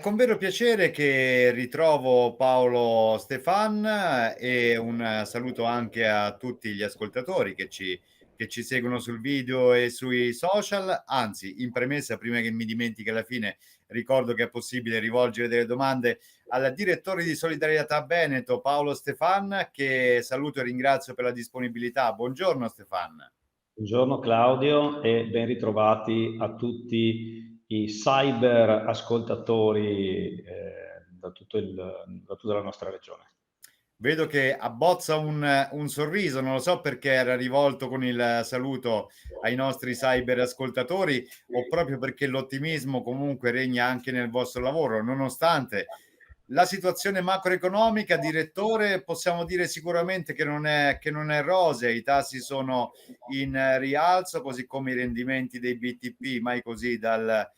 È con vero piacere che ritrovo Paolo Stefan e un saluto anche a tutti gli ascoltatori che ci seguono sul video e sui social. Anzi, in premessa, prima che mi dimentichi alla fine, ricordo che è possibile rivolgere delle domande al direttore di Solidarietà Veneto, Paolo Stefan, che saluto e ringrazio per la disponibilità. Buongiorno Stefan. Buongiorno Claudio e ben ritrovati a tutti i cyber ascoltatori da tutta la nostra regione. Vedo che abbozza un sorriso, non lo so perché era rivolto con il saluto ai nostri cyber ascoltatori o proprio perché l'ottimismo comunque regna anche nel vostro lavoro, nonostante la situazione macroeconomica, direttore, possiamo dire sicuramente che non è rosea, i tassi sono in rialzo, così come i rendimenti dei BTP, mai così dal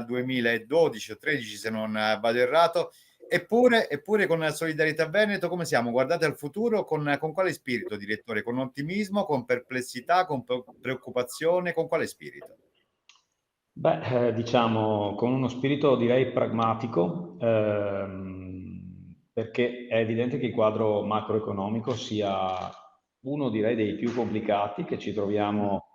2012 o 13 se non vado errato. Eppure con Solidarietà Veneto come siamo? Guardate al futuro con quale spirito, direttore? Con ottimismo, con perplessità, con preoccupazione, con quale spirito? Diciamo con uno spirito direi pragmatico, perché è evidente che il quadro macroeconomico sia uno direi dei più complicati che ci troviamo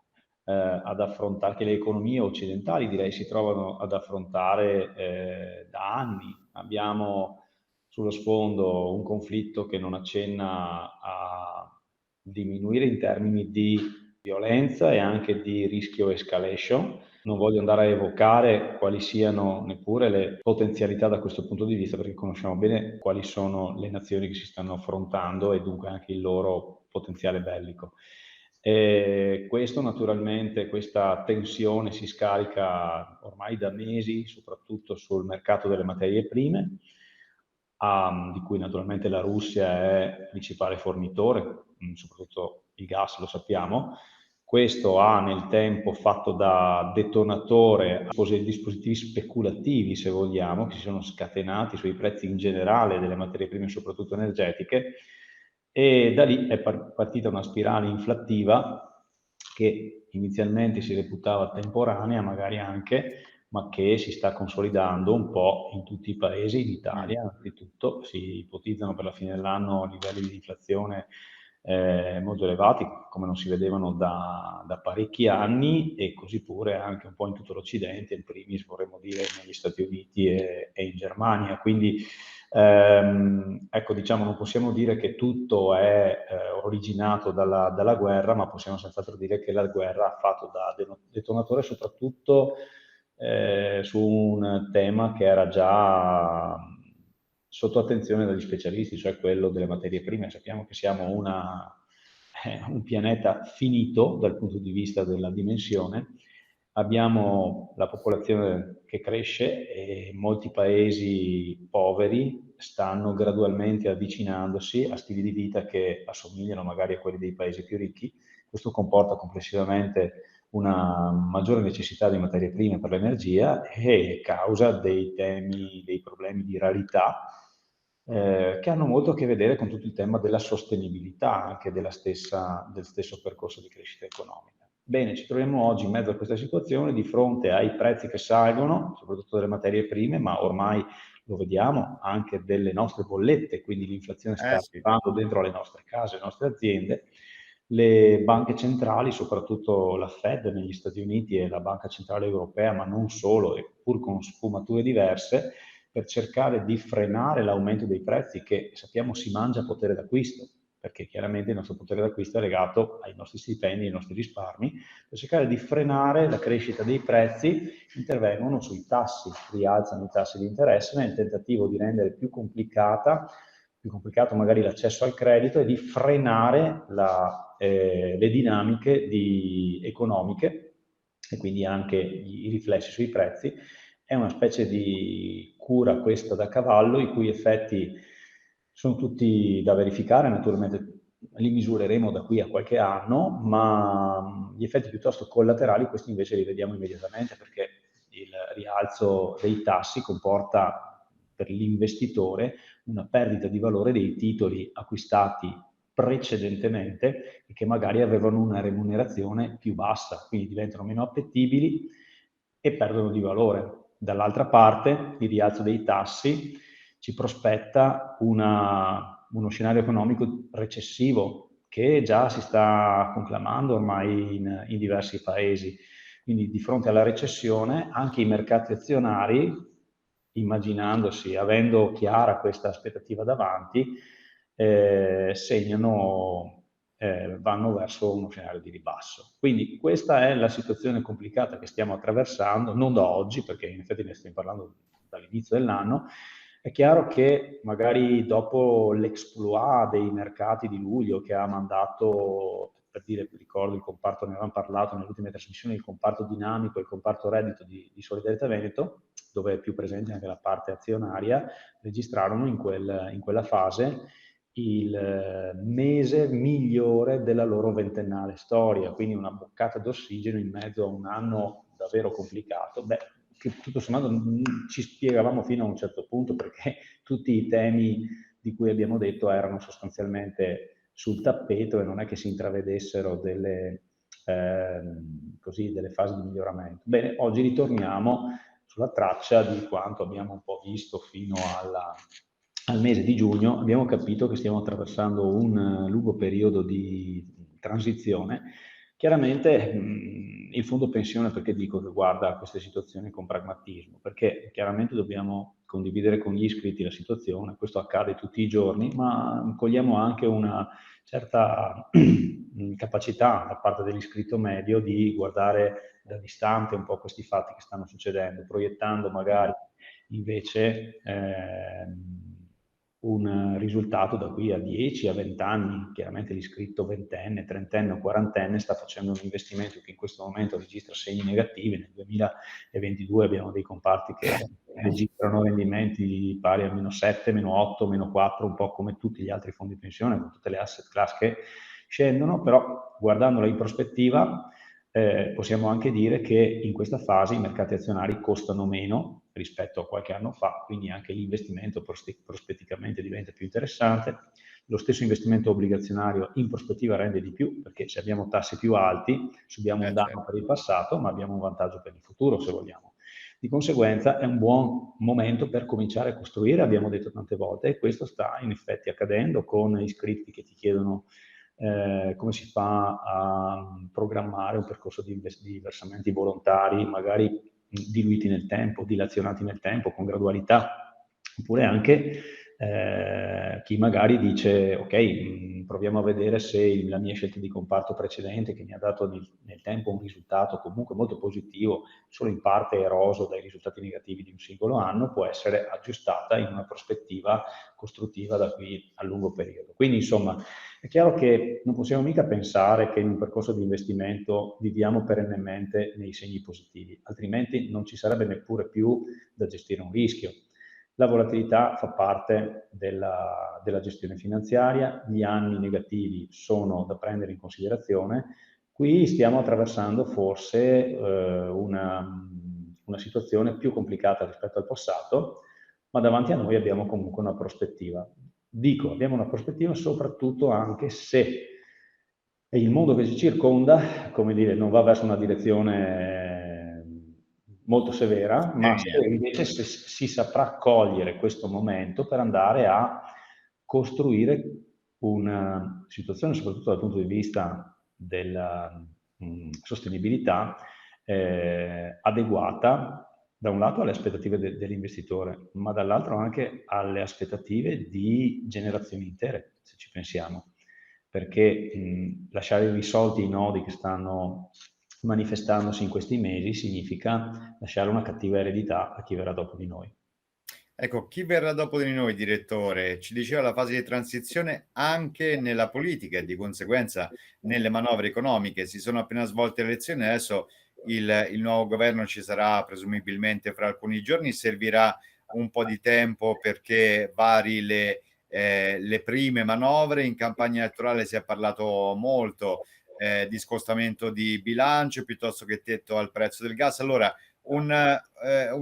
ad affrontare, che le economie occidentali direi si trovano ad affrontare da anni. Abbiamo sullo sfondo un conflitto che non accenna a diminuire in termini di violenza e anche di rischio escalation. Non voglio andare a evocare quali siano neppure le potenzialità da questo punto di vista, perché conosciamo bene quali sono le nazioni che si stanno affrontando e dunque anche il loro potenziale bellico. E questo naturalmente, questa tensione si scarica ormai da mesi, soprattutto sul mercato delle materie prime, di cui naturalmente la Russia è principale fornitore, soprattutto il gas lo sappiamo. Questo ha nel tempo fatto da detonatore a dispositivi speculativi, se vogliamo, che si sono scatenati sui prezzi in generale delle materie prime, soprattutto energetiche, e da lì è partita una spirale inflattiva che inizialmente si reputava temporanea, magari anche, ma che si sta consolidando un po' in tutti i paesi, in Mh. Italia anzitutto. Si ipotizzano per la fine dell'anno livelli di inflazione molto elevati, come non si vedevano da parecchi anni, e così pure anche un po' in tutto l'Occidente, in primis vorremmo dire negli Stati Uniti e in Germania. Quindi ecco, diciamo, non possiamo dire che tutto è originato dalla guerra, ma possiamo senz'altro dire che la guerra ha fatto da detonatore soprattutto su un tema che era già sotto attenzione dagli specialisti, cioè quello delle materie prime. Sappiamo che siamo un pianeta finito dal punto di vista della dimensione, abbiamo la popolazione che cresce e molti paesi poveri stanno gradualmente avvicinandosi a stili di vita che assomigliano magari a quelli dei paesi più ricchi. Questo comporta complessivamente una maggiore necessità di materie prime per l'energia e causa dei temi, dei problemi di rarità che hanno molto a che vedere con tutto il tema della sostenibilità anche del stesso percorso di crescita economica. Bene, ci troviamo oggi in mezzo a questa situazione di fronte ai prezzi che salgono, soprattutto delle materie prime, ma ormai lo vediamo anche delle nostre bollette, quindi l'inflazione sta Sì. arrivando dentro le nostre case, le nostre aziende. Le banche centrali, soprattutto la Fed negli Stati Uniti e la Banca Centrale Europea, ma non solo, e pur con sfumature diverse, per cercare di frenare l'aumento dei prezzi che sappiamo si mangia potere d'acquisto, perché chiaramente il nostro potere d'acquisto è legato ai nostri stipendi, ai nostri risparmi. Per cercare di frenare la crescita dei prezzi intervengono sui tassi, rialzano i tassi di interesse nel tentativo di rendere più complicato magari l'accesso al credito e di frenare le dinamiche economiche e quindi anche i riflessi sui prezzi. È una specie di cura questa da cavallo, i cui effetti sono tutti da verificare, naturalmente li misureremo da qui a qualche anno, ma gli effetti piuttosto collaterali questi invece li vediamo immediatamente, perché il rialzo dei tassi comporta per l'investitore una perdita di valore dei titoli acquistati precedentemente e che magari avevano una remunerazione più bassa, quindi diventano meno appetibili e perdono di valore. Dall'altra parte, il rialzo dei tassi ci prospetta uno scenario economico recessivo che già si sta conclamando ormai in diversi paesi. Quindi di fronte alla recessione anche i mercati azionari, immaginandosi, avendo chiara questa aspettativa davanti, vanno verso uno scenario di ribasso. Quindi questa è la situazione complicata che stiamo attraversando, non da oggi, perché in effetti ne stiamo parlando dall'inizio dell'anno. È chiaro che magari dopo l'exploit dei mercati di luglio che ha mandato, per dire, ricordo il comparto, ne avevamo parlato nelle ultime trasmissioni, il comparto dinamico e il comparto reddito di Solidarietà Veneto, dove è più presente anche la parte azionaria, registrarono in quella fase il mese migliore della loro ventennale storia, quindi una boccata d'ossigeno in mezzo a un anno davvero complicato. Beh, che tutto sommato ci spiegavamo fino a un certo punto, perché tutti i temi di cui abbiamo detto erano sostanzialmente sul tappeto e non è che si intravedessero delle fasi di miglioramento. Bene, oggi ritorniamo sulla traccia di quanto abbiamo un po' visto fino al mese di giugno. Abbiamo capito che stiamo attraversando un lungo periodo di transizione. Chiaramente il fondo pensione, perché dico che guarda queste situazioni con pragmatismo? Perché chiaramente dobbiamo condividere con gli iscritti la situazione, questo accade tutti i giorni, ma cogliamo anche una certa capacità da parte dell'iscritto medio di guardare da distante un po' questi fatti che stanno succedendo, proiettando magari invece un risultato da qui a 10, a 20 anni. Chiaramente l'iscritto ventenne, trentenne o quarantenne sta facendo un investimento che in questo momento registra segni negativi. Nel 2022 abbiamo dei comparti che registrano rendimenti pari a meno 7, meno 8, meno 4, un po' come tutti gli altri fondi pensione, con tutte le asset class che scendono, però guardandola in prospettiva possiamo anche dire che in questa fase i mercati azionari costano meno rispetto a qualche anno fa, quindi anche l'investimento prospetticamente diventa più interessante. Lo stesso investimento obbligazionario in prospettiva rende di più, perché se abbiamo tassi più alti subiamo un danno Certo. per il passato, ma abbiamo un vantaggio per il futuro, se vogliamo. Di conseguenza è un buon momento per cominciare a costruire, abbiamo detto tante volte, e questo sta in effetti accadendo con iscritti che ti chiedono come si fa a programmare un percorso di versamenti volontari, magari diluiti nel tempo, dilazionati nel tempo, con gradualità, oppure anche chi magari dice ok, proviamo a vedere se la mia scelta di comparto precedente, che mi ha dato nel tempo un risultato comunque molto positivo, solo in parte eroso dai risultati negativi di un singolo anno, può essere aggiustata in una prospettiva costruttiva da qui a lungo periodo. Quindi insomma è chiaro che non possiamo mica pensare che in un percorso di investimento viviamo perennemente nei segni positivi, altrimenti non ci sarebbe neppure più da gestire un rischio. La volatilità fa parte della gestione finanziaria, gli anni negativi sono da prendere in considerazione. Qui stiamo attraversando forse una situazione più complicata rispetto al passato, ma davanti a noi abbiamo comunque una prospettiva. Dico, abbiamo una prospettiva soprattutto anche se il mondo che ci circonda, come dire, non va verso una direzione molto severa, ma se invece si saprà cogliere questo momento per andare a costruire una situazione, soprattutto dal punto di vista della sostenibilità, adeguata da un lato alle aspettative dell'investitore, ma dall'altro anche alle aspettative di generazioni intere, se ci pensiamo, perché lasciare irrisolti i nodi che stanno manifestandosi in questi mesi significa lasciare una cattiva eredità a chi verrà dopo di noi. Ecco, chi verrà dopo di noi, direttore? Ci diceva la fase di transizione anche nella politica e di conseguenza nelle manovre economiche. Si sono appena svolte le elezioni, adesso il nuovo governo ci sarà presumibilmente fra alcuni giorni, servirà un po' di tempo perché vari le prime manovre. In campagna elettorale si è parlato molto di scostamento di bilancio piuttosto che tetto al prezzo del gas. Allora, un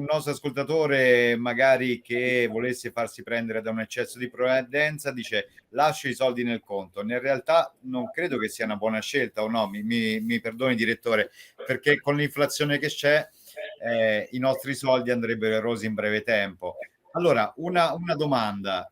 nostro ascoltatore magari che volesse farsi prendere da un eccesso di prudenza dice lascio i soldi nel conto. In realtà non credo che sia una buona scelta, o no? Mi perdoni direttore, perché con l'inflazione che c'è i nostri soldi andrebbero erosi in breve tempo. Allora, una domanda,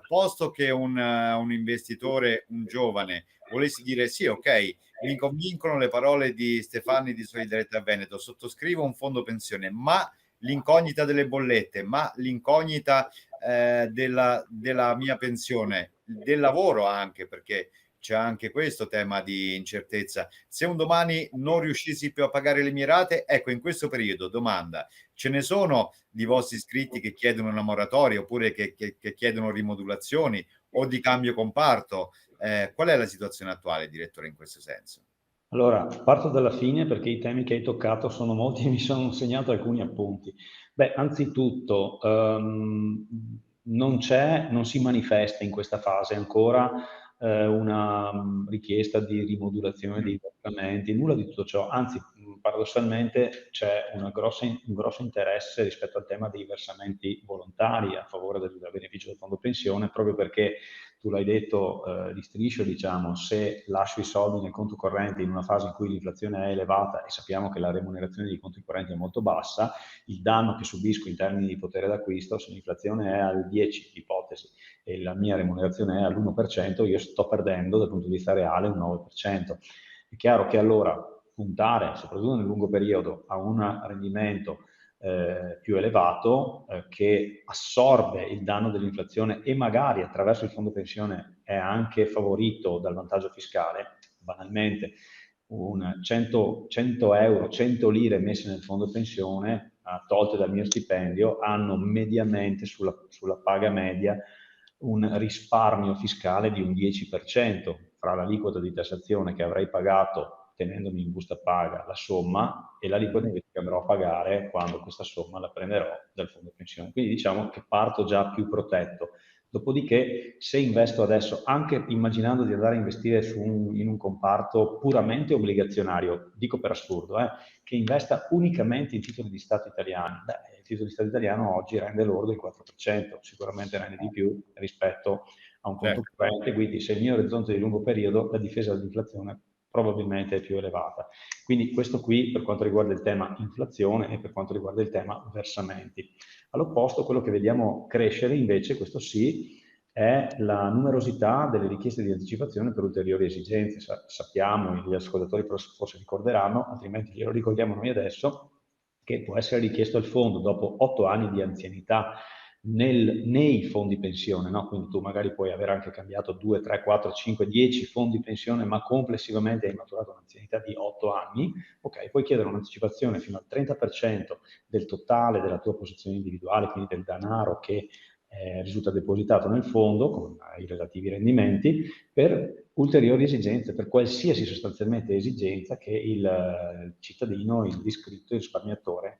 posto che un investitore, un giovane, volessi dire: "Sì, okay, mi convincono le parole di Stefani di Solidarietà Veneto, sottoscrivo un fondo pensione, ma l'incognita delle bollette, ma l'incognita, della mia pensione, del lavoro anche, perché c'è anche questo tema di incertezza. Se un domani non riuscissi più a pagare le mie rate, ecco, in questo periodo, domanda, ce ne sono di vostri iscritti che chiedono una moratoria oppure che chiedono rimodulazioni o di cambio comparto? Qual è la situazione attuale, direttore, in questo senso? Allora, parto dalla fine perché i temi che hai toccato sono molti e mi sono segnato alcuni appunti. Beh, anzitutto, non si manifesta in questa fase ancora una richiesta di rimodulazione Mh, dei versamenti, nulla di tutto ciò, anzi, paradossalmente c'è un grosso interesse rispetto al tema dei versamenti volontari a favore del beneficio del fondo pensione, proprio perché tu l'hai detto di striscio, diciamo, se lascio i soldi nel conto corrente in una fase in cui l'inflazione è elevata e sappiamo che la remunerazione dei conti correnti è molto bassa, il danno che subisco in termini di potere d'acquisto, se l'inflazione è al 10, ipotesi, e la mia remunerazione è all'1%, io sto perdendo dal punto di vista reale un 9%. È chiaro che allora puntare, soprattutto nel lungo periodo, a un rendimento più elevato che assorbe il danno dell'inflazione e magari attraverso il fondo pensione è anche favorito dal vantaggio fiscale, banalmente un 100 euro, 100 lire messe nel fondo pensione, tolte dal mio stipendio, hanno mediamente sulla paga media un risparmio fiscale di un 10% fra l'aliquota di tassazione che avrei pagato tenendomi in busta paga la somma e l'aliquota mh-mh. invece che andrò a pagare quando questa somma la prenderò dal fondo pensione. Quindi diciamo che parto già più protetto. Dopodiché, se investo adesso, anche immaginando di andare a investire in un comparto puramente obbligazionario, dico per assurdo, che investa unicamente in titoli di Stato italiani, beh, il titolo di Stato italiano oggi rende lordo il 4%, sicuramente rende di più rispetto a un conto Certo. corrente, quindi se il mio orizzonte di lungo periodo, la difesa dall'inflazione probabilmente è più elevata. Quindi questo qui per quanto riguarda il tema inflazione e per quanto riguarda il tema versamenti. All'opposto, quello che vediamo crescere invece, questo sì, è la numerosità delle richieste di anticipazione per ulteriori esigenze. Sappiamo, gli ascoltatori forse ricorderanno, altrimenti glielo ricordiamo noi adesso, che può essere richiesto al fondo dopo 8 anni di anzianità nei fondi pensione, no? Quindi tu magari puoi aver anche cambiato 2, 3, 4, 5, 10 fondi pensione, ma complessivamente hai maturato un'anzianità di 8 anni, ok, puoi chiedere un'anticipazione fino al 30% del totale della tua posizione individuale, quindi del denaro che risulta depositato nel fondo con i relativi rendimenti, per ulteriori esigenze, per qualsiasi sostanzialmente esigenza che il cittadino, il iscritto, il risparmiatore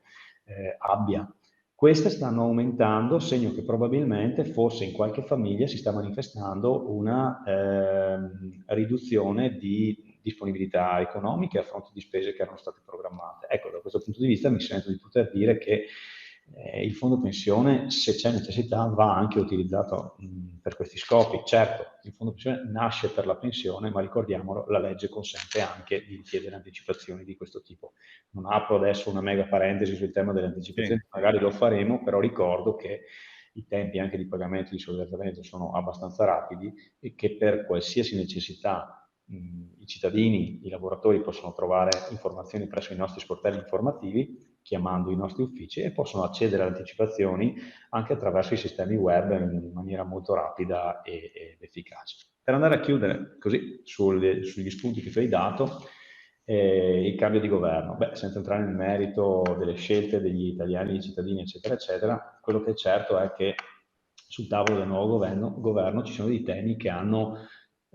abbia. Queste stanno aumentando, segno che probabilmente, forse in qualche famiglia, si sta manifestando una riduzione di disponibilità economiche a fronte di spese che erano state programmate. Ecco, da questo punto di vista mi sento di poter dire che il fondo pensione, se c'è necessità, va anche utilizzato per questi scopi. Certo, il fondo pensione nasce per la pensione, ma ricordiamolo, la legge consente anche di chiedere anticipazioni di questo tipo. Non apro adesso una mega parentesi sul tema delle Sì. anticipazioni, magari lo faremo, però ricordo che i tempi anche di pagamento di solidarietà sono abbastanza rapidi e che per qualsiasi necessità i cittadini, i lavoratori possono trovare informazioni presso i nostri sportelli informativi, chiamando i nostri uffici e possono accedere alle anticipazioni anche attraverso i sistemi web in maniera molto rapida ed efficace. Per andare a chiudere così sugli spunti che tu hai dato, il cambio di governo. Beh, senza entrare nel merito delle scelte degli italiani, dei cittadini, eccetera, eccetera, quello che è certo è che sul tavolo del nuovo governo ci sono dei temi che hanno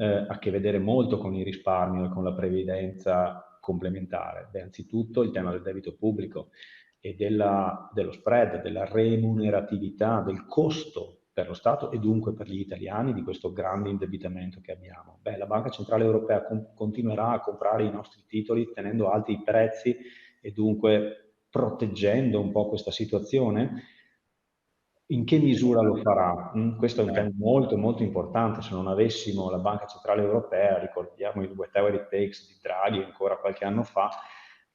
a che vedere molto con il risparmio e con la previdenza complementare. Beh, anzitutto il tema del debito pubblico e dello spread, della remuneratività, del costo per lo Stato e dunque per gli italiani di questo grande indebitamento che abbiamo. Beh, la Banca Centrale Europea continuerà a comprare i nostri titoli tenendo alti i prezzi e dunque proteggendo un po' questa situazione. In che misura lo farà? Questo è un tema molto, molto importante. Se non avessimo la Banca Centrale Europea, ricordiamo il whatever it takes di Draghi ancora qualche anno fa,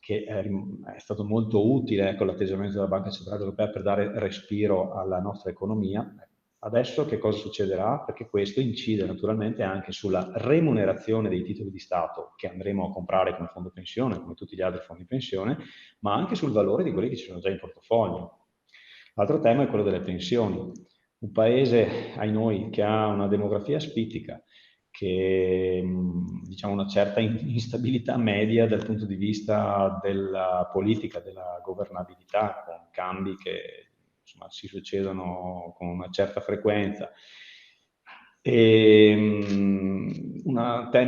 che è stato molto utile con l'atteggiamento della Banca Centrale Europea per dare respiro alla nostra economia. Adesso che cosa succederà? Perché questo incide naturalmente anche sulla remunerazione dei titoli di Stato che andremo a comprare come fondo pensione, come tutti gli altri fondi pensione, ma anche sul valore di quelli che ci sono già in portafoglio. L'altro tema è quello delle pensioni. Un paese, ai noi, che ha una demografia asfittica, che diciamo una certa instabilità media dal punto di vista della politica, della governabilità, con cambi che insomma, si succedono con una certa frequenza. Temi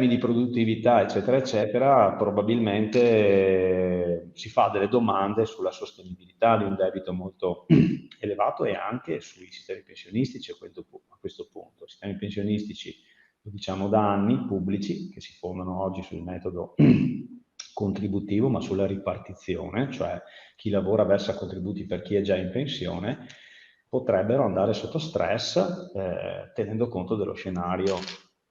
di produttività, eccetera, eccetera, probabilmente si fa delle domande sulla sostenibilità di un debito molto elevato e anche sui sistemi pensionistici a questo punto. I sistemi pensionistici, lo diciamo da anni, pubblici, che si fondano oggi sul metodo contributivo, ma sulla ripartizione, cioè chi lavora versa contributi per chi è già in pensione, potrebbero andare sotto stress tenendo conto dello scenario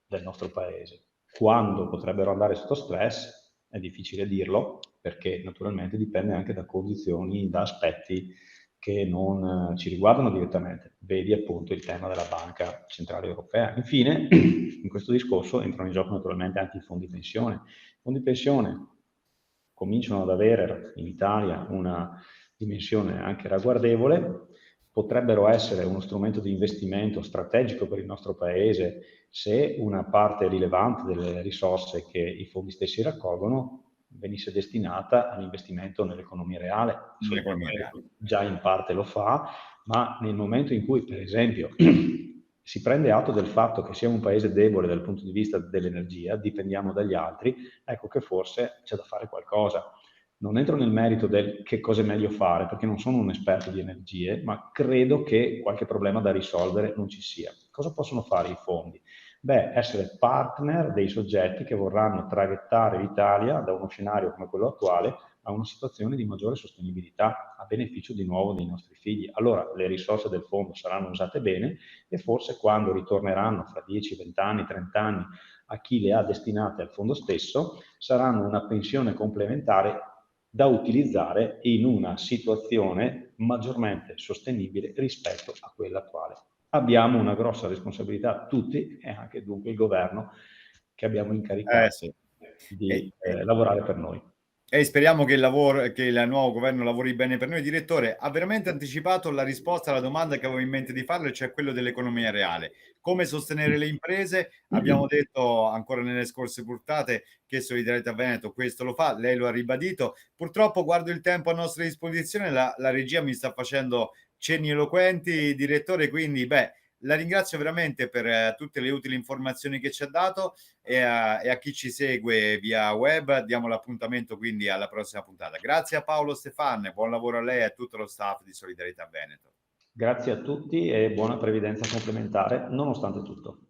del nostro paese. Quando potrebbero andare sotto stress è difficile dirlo, perché naturalmente dipende anche da condizioni, da aspetti che non ci riguardano direttamente. Vedi appunto il tema della Banca Centrale Europea. Infine, in questo discorso entrano in gioco naturalmente anche i fondi pensione. I fondi pensione cominciano ad avere in Italia una dimensione anche ragguardevole, potrebbero essere uno strumento di investimento strategico per il nostro Paese se una parte rilevante delle risorse che i fondi stessi raccolgono venisse destinata all'investimento nell'economia reale. Già in parte lo fa, ma nel momento in cui, per esempio, si prende atto del fatto che siamo un paese debole dal punto di vista dell'energia, dipendiamo dagli altri, ecco che forse c'è da fare qualcosa. Non entro nel merito del che cosa è meglio fare, perché non sono un esperto di energie, ma credo che qualche problema da risolvere non ci sia. Cosa possono fare i fondi? Beh, essere partner dei soggetti che vorranno traghettare l'Italia da uno scenario come quello attuale a una situazione di maggiore sostenibilità a beneficio di nuovo dei nostri figli. Allora le risorse del fondo saranno usate bene e forse quando ritorneranno fra 10, 20 anni, 30 anni a chi le ha destinate al fondo stesso, saranno una pensione complementare da utilizzare in una situazione maggiormente sostenibile rispetto a quella attuale. Abbiamo una grossa responsabilità tutti e anche dunque il governo che abbiamo incaricato di lavorare per noi. E speriamo che il nuovo governo lavori bene per noi. Direttore, ha veramente anticipato la risposta alla domanda che avevo in mente di farle, cioè quello dell'economia reale. Come sostenere le imprese? Abbiamo detto ancora nelle scorse puntate che Solidarietà Veneto questo lo fa, lei lo ha ribadito. Purtroppo guardo il tempo a nostra disposizione, la regia mi sta facendo cenni eloquenti, direttore, quindi la ringrazio veramente per tutte le utili informazioni che ci ha dato e a chi ci segue via web diamo l'appuntamento quindi alla prossima puntata. Grazie a Paolo Stefan, buon lavoro a lei e a tutto lo staff di Solidarietà Veneto. Grazie a tutti e buona previdenza complementare nonostante tutto.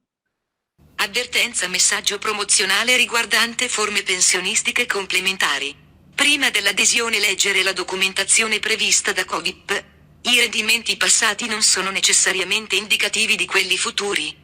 Avvertenza, messaggio promozionale riguardante forme pensionistiche complementari. Prima dell'adesione leggere la documentazione prevista da Codip. I rendimenti passati non sono necessariamente indicativi di quelli futuri.